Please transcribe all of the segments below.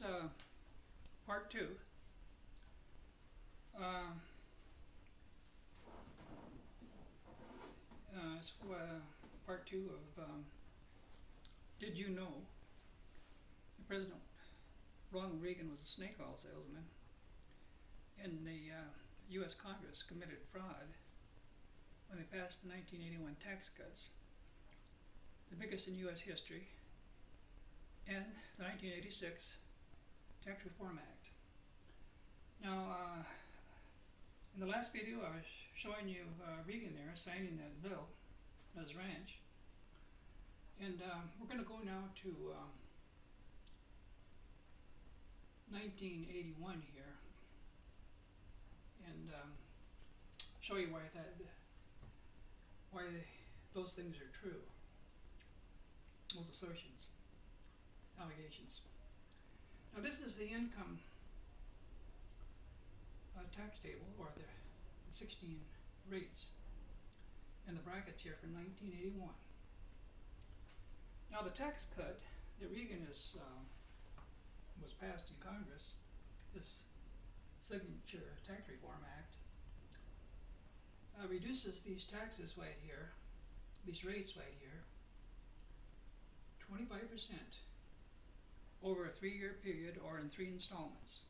is part two. It's part two of Did You Know President Ronald Reagan was a snake oil salesman, and the U.S. Congress committed fraud when they passed the 1981 tax cuts, the biggest in U.S. history, and the 1986 Tax Reform Act. Now, in the last video I was showing you Reagan there signing that bill at his ranch, and we're going to go now to 1981 here and show you why those things are true, those assertions, allegations. Now this is the income tax table, or the 16 rates, and the brackets here for 1981. Now the tax cut that Reagan was passed in Congress, this signature Tax Reform Act, reduces these taxes right here, these rates right here, 25% over a 3-year period or in 3 installments.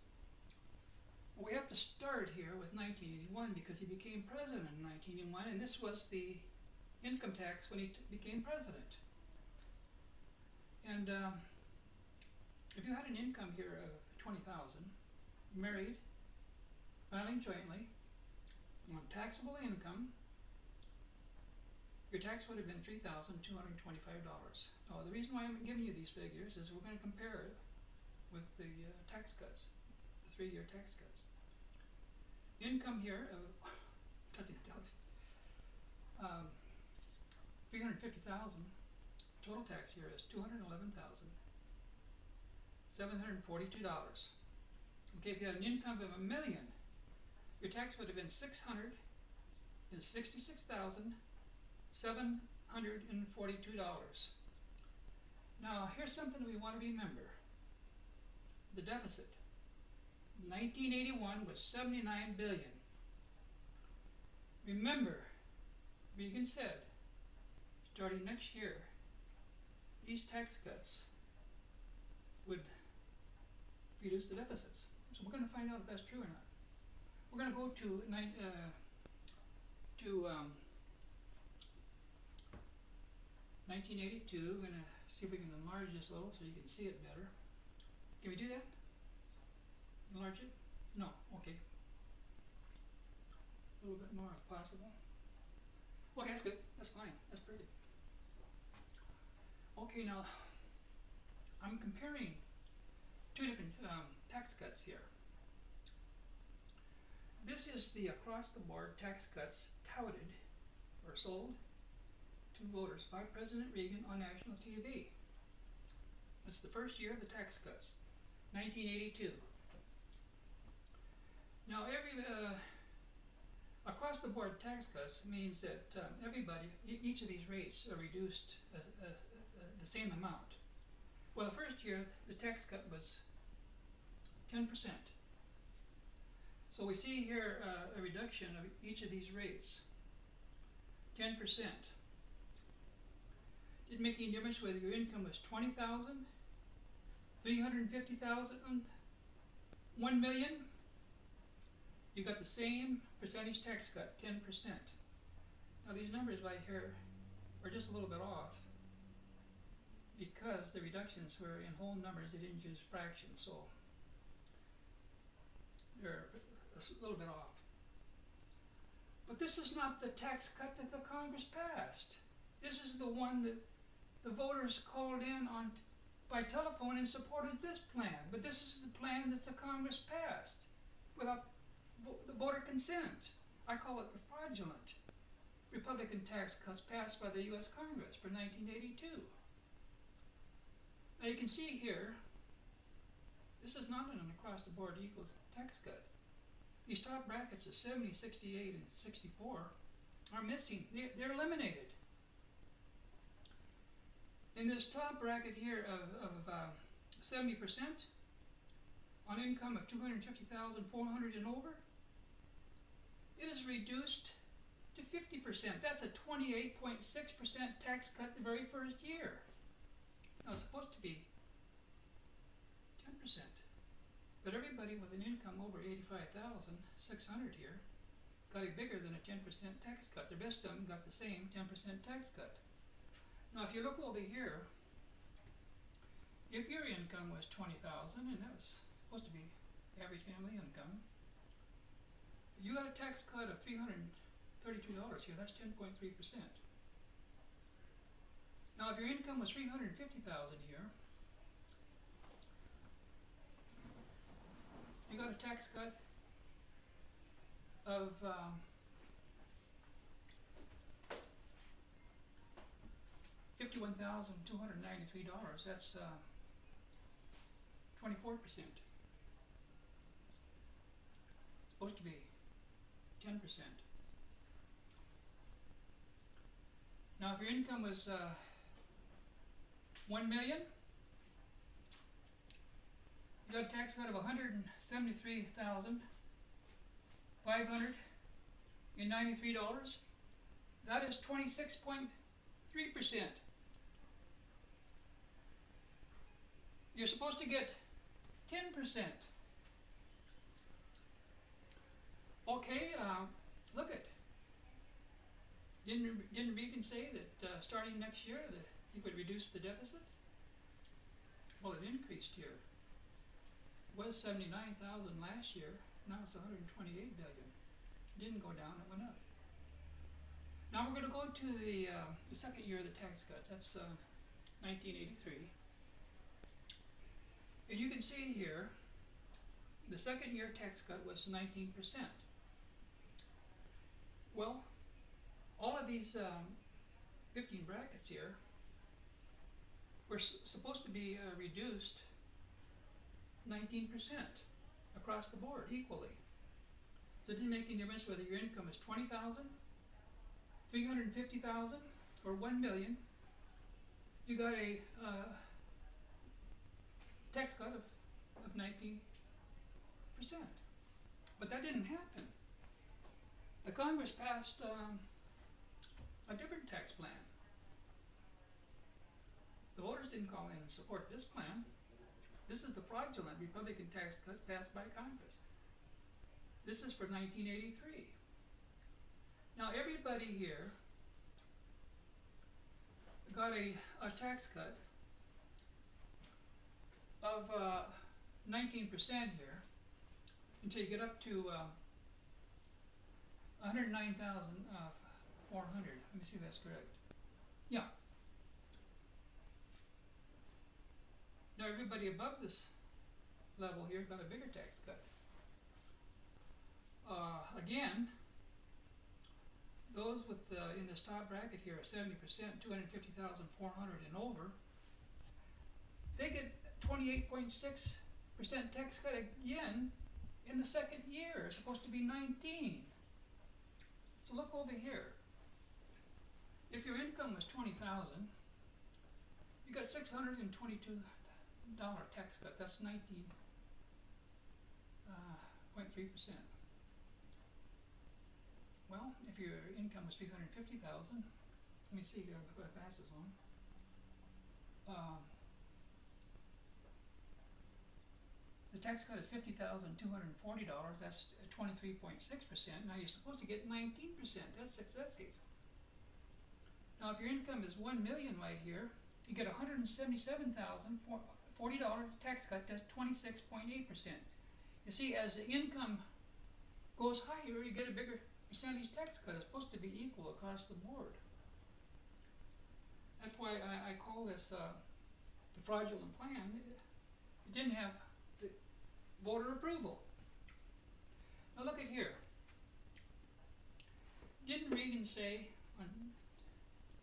Well, we have to start here with 1981 because he became president in 1981, and this was the income tax when he became president. And if you had an income here of $20,000, married, filing jointly, on taxable income, your tax would have been $3,225. Now, the reason why I'm giving you these figures is we're going to compare it with the tax cuts, the 3-year tax cuts. Income here of touching the television, $350,000. Total tax here is $211,742. Okay, if you had an income of $1 million, your tax would have been $666,742. Now, here's something we want to remember. The deficit. 1981 was $79 billion. Remember, Reagan said, starting next year, these tax cuts would reduce the deficits. So we're going to find out if that's true or not. We're going to go to 1982. We're going to see if we can enlarge this a little so you can see it better. Can we do that? Enlarge it? No. Okay. A little bit more if possible. Okay, that's good. That's fine. That's pretty. Okay, now I'm comparing 2 different tax cuts here. This is the across-the-board tax cuts touted or sold to voters by President Reagan on national TV. It's the first year of the tax cuts, 1982. Now, every across-the-board tax cuts means that everybody, each of these rates are reduced the same amount. Well, the first year, the tax cut was 10%. So we see here a reduction of each of these rates, 10%. Didn't make any difference whether your income was $20,000, $350,000, $1 million. You got the same percentage tax cut, 10%. Now these numbers right here are just a little bit off because the reductions were in whole numbers. They didn't use fractions, so they're a little bit off. But this is not the tax cut that the Congress passed. This is the one that the voters called in on by telephone and supported this plan. But this is the plan that the Congress passed without the voter consent. I call it the fraudulent Republican tax cuts passed by the U.S. Congress for 1982. Now you can see here, this is not an across-the-board equal tax cut. These top brackets of 70, 68, and 64 are missing. They're eliminated. In this top bracket here of 70%, on income of $250,400 and over, it is reduced to 50%. That's a 28.6% tax cut the very first year. Now it's supposed to be 10%. But everybody with an income over $85,600 here got a bigger than a 10% tax cut. The rest of them got the same 10% tax cut. Now if you look over here, if your income was $20,000, and that was supposed to be average family income, you got a tax cut of $332 here. That's 10.3%. Now if your income was $350,000 here, you got a tax cut of $51,293. That's 24%. Supposed to be 10%. Now, if your income was $1 million, you got a tax cut of $173,593. That is 26.3%. You're supposed to get 10%. Okay, look it. Didn't Reagan say that starting next year that he would reduce the deficit? Well, it increased here. It was 79,000 last year. Now it's 128 billion. It didn't go down, it went up. Now we're going to go to the second year of the tax cuts. That's 1983. And you can see here, the second year tax cut was 19%. Well, all of these 15 brackets here were supposed to be reduced 19% across the board equally. So it didn't make any difference whether your income is $20,000, $350,000, or $1 million. You got a tax cut of 19%. But that didn't happen. The Congress passed a different tax plan. The voters didn't call in and support this plan. This is the fraudulent Republican tax cuts passed by Congress. This is for 1983. Now everybody here got a tax cut of 19% here until you get up to 109,400. Let me see if that's correct. Yeah. Now everybody above this level here got a bigger tax cut. Again, those with in this top bracket here are 70%, 250,400 and over. They get 28.6% tax cut again in the second year. It's supposed to be 19. So look over here. If your income was $20,000, you got $622 tax cut. That's 19.3%. Well, if your income was $350,000, let me see here. I've got glasses on. The tax cut is $50,240. That's 23.6%. Now you're supposed to get 19%. That's excessive. Now if your income is $1 million right here, you get $177,040 tax cut. That's 26.8%. You see, as the income goes higher, you get a bigger percentage tax cut. It's supposed to be equal across the board. That's why I call this the fraudulent plan. It didn't have the voter approval. Now look at here. Didn't Reagan say on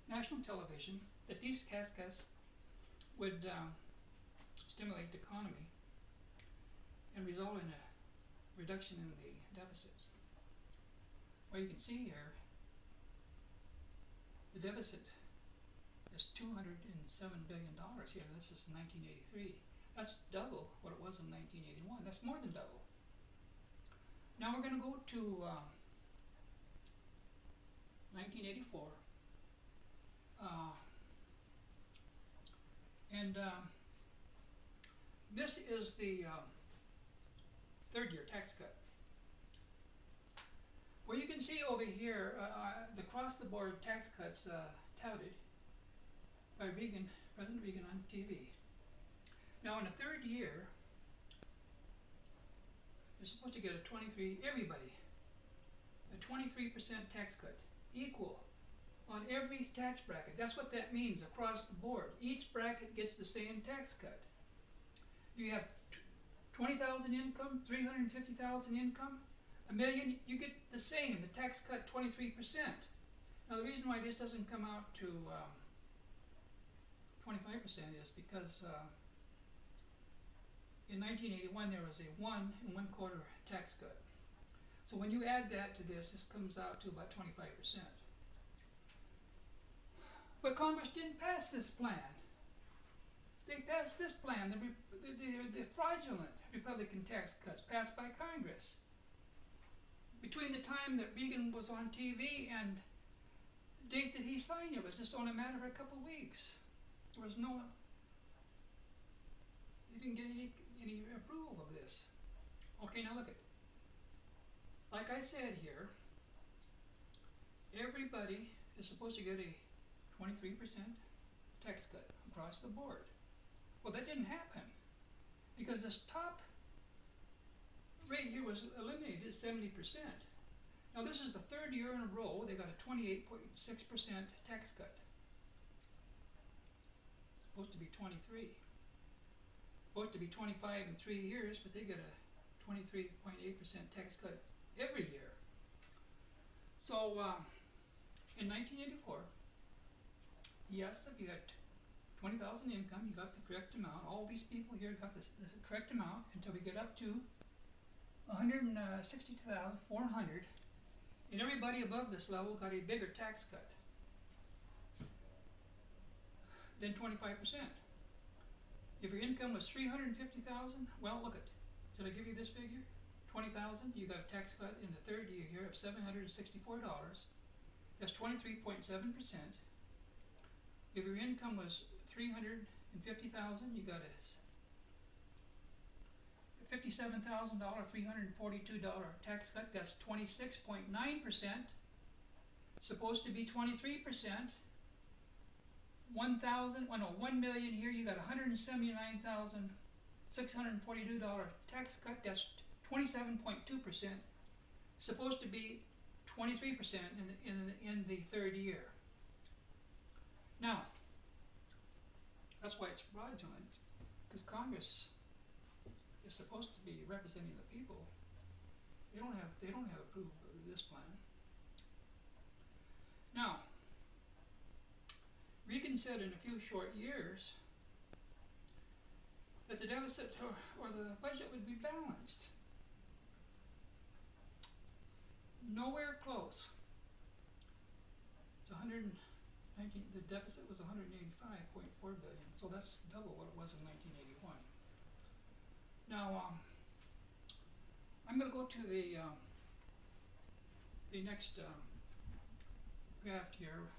national television that these tax cuts would stimulate the economy and result in a reduction in the deficits? Well, you can see here, the deficit is $207 billion here. This is 1983. That's double what it was in 1981. That's more than double. Now we're going to go to 1984. And this is the third year tax cut. Well, you can see over here the across-the-board tax cuts touted by Reagan, President Reagan on TV. Now in the third year, you're supposed to get a 23, everybody, a 23% tax cut, equal on every tax bracket. That's what that means across the board. Each bracket gets the same tax cut. If you have 20,000 income, 350,000 income, $1 million, you get the same, the tax cut 23%. Now the reason why this doesn't come out to 25% is because in 1981 there was a 1 1/4 tax cut. So when you add that to this comes out to about 25%. But Congress didn't pass this plan. They passed this plan, the fraudulent Republican tax cuts passed by Congress. Between the time that Reagan was on TV and the date that he signed it was just only a matter of a couple of weeks. There was no, they didn't get any approval of this. Okay, now look at it. Like I said here, everybody is supposed to get a 23% tax cut across the board. Well, that didn't happen because this top rate here was eliminated at 70%. Now this is the third year in a row they got a 28.6% tax cut. Supposed to be 23. Supposed to be 25 in 3 years, but they get a 23.8% tax cut every year. So in 1984, yes, if you had 20,000 income, you got the correct amount. All these people here got this correct amount until we get up to 162,400, and everybody above this level got a bigger tax cut than 25%. If your income was 350,000, well, look at, did I give you this figure? 20,000, you got a tax cut in the third year here of $764. That's 23.7%. If your income was 350,000, you got a $57,000, $342 tax cut. That's 26.9%. Supposed to be 23%. 1 million here, you got $179,642 tax cut. That's 27.2%. Supposed to be 23% in the third year. Now, that's why it's fraudulent, because Congress is supposed to be representing the people. They don't have approval of this plan. Now, Reagan said in a few short years that the deficit or the budget would be balanced. Nowhere close. It's 119. The deficit was 185.4 billion, so that's double what it was in 1981. Now, I'm going to go to the next graph here.